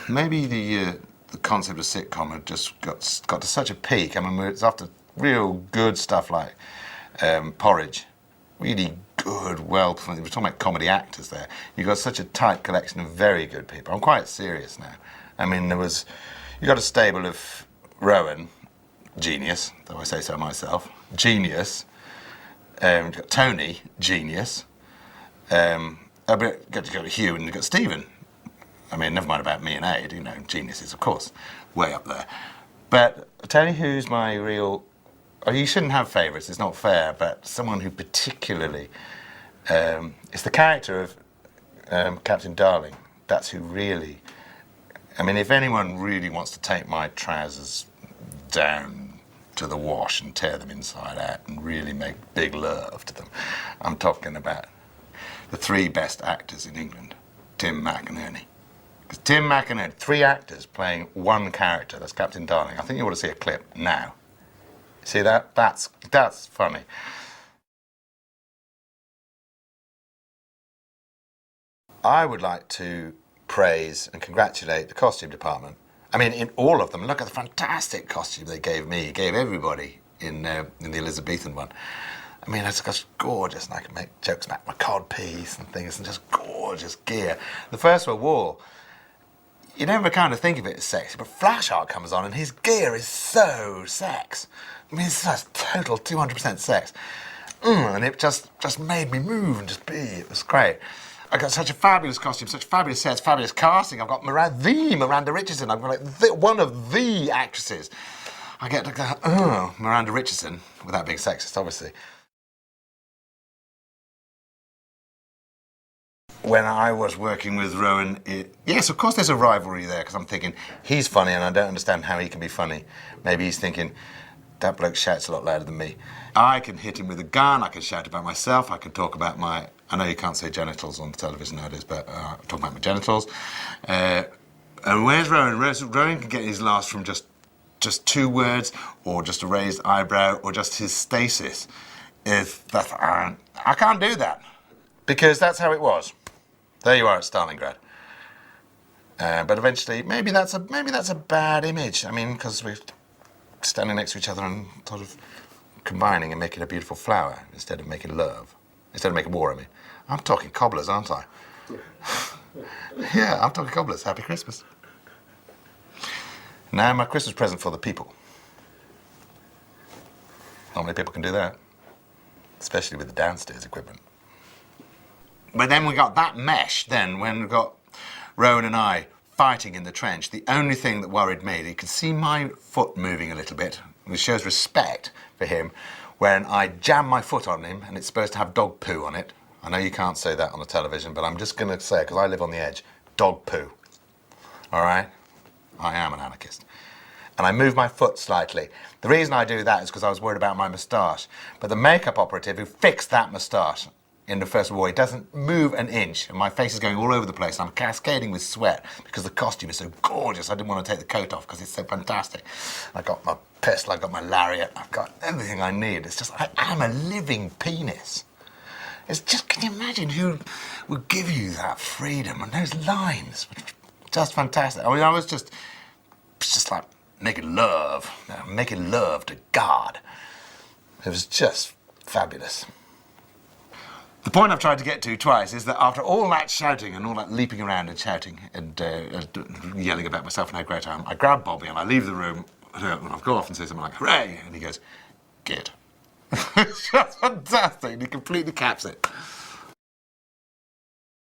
maybe the concept of sitcom had just got to such a peak. I mean, it's after real good stuff like Porridge, really good, we're talking about comedy actors there. You've got such a tight collection of very good people. I'm quite serious now. I mean, you got a stable of Rowan, genius, though I say so myself, genius. You've got Tony, genius. You've got Hugh and you've got Stephen. I mean, never mind about me and Aid, you know, geniuses, of course, way up there. But I'll tell you who's my real... Oh, you shouldn't have favourites, it's not fair, but someone who particularly... it's the character of Captain Darling. That's who really... I mean, if anyone really wants to take my trousers down to the wash and tear them inside out and really make big love to them, I'm talking about the three best actors in England, Tim, Mac and Ernie. Because Tim, Mac and Ernie, three actors playing one character, that's Captain Darling. I think you ought to see a clip now. See that? That's funny. I would like to praise and congratulate the costume department. I mean, in all of them, look at the fantastic costume they gave me, gave everybody in the Elizabethan one. I mean, it's just gorgeous, and I can make jokes about my codpiece and things, and just gorgeous gear. The First World War, you never kind of think of it as sexy, but Flashheart comes on and his gear is so sex. I mean, it's just total 200% sex. And it just made me move and just be. It was great. I got such a fabulous costume, such fabulous sets, fabulous casting. I've got Miranda Richardson. I've got like one of the actresses. I get to go, Miranda Richardson, without being sexist, obviously. When I was working with Rowan, yes, of course there's a rivalry there, because I'm thinking, he's funny and I don't understand how he can be funny. Maybe he's thinking, that bloke shouts a lot louder than me. I can hit him with a gun, I can shout about myself, I can talk about my... I know you can't say genitals on television nowadays, but I'm talking about my genitals. And where's Rowan? Rowan can get his laughs from just 2 words, or just a raised eyebrow, or just his stasis. I can't do that, because that's how it was. There you are at Stalingrad. But eventually, maybe that's a bad image. I mean, because we're standing next to each other and sort of combining and making a beautiful flower instead of making love. Instead of making war, I mean. I'm talking cobblers, aren't I? Yeah, I'm talking cobblers. Happy Christmas. Now my Christmas present for the people. Not many people can do that, especially with the downstairs equipment. But then we got that mesh then when we got Rowan and I fighting in the trench. The only thing that worried me, you can see my foot moving a little bit, which shows respect for him, when I jam my foot on him and it's supposed to have dog poo on it. I know you can't say that on the television, but I'm just going to say it because I live on the edge. Dog poo. All right? I am an anarchist. And I move my foot slightly. The reason I do that is because I was worried about my moustache. But the makeup operative who fixed that moustache in the First World War, it doesn't move an inch, and my face is going all over the place. I'm cascading with sweat because the costume is so gorgeous. I didn't want to take the coat off because it's so fantastic. I got my pistol, I got my lariat, I've got everything I need. It's just, I am a living penis. It's just, can you imagine who would give you that freedom and those lines? Just fantastic. I mean, I was just like making love to God. It was just fabulous. The point I've tried to get to twice is that after all that shouting and all that leaping around and shouting and yelling about myself and how great I am, I grab Bobby and I leave the room and I'll go off and say something like, hooray! And he goes, good. It's just fantastic. And he completely caps it.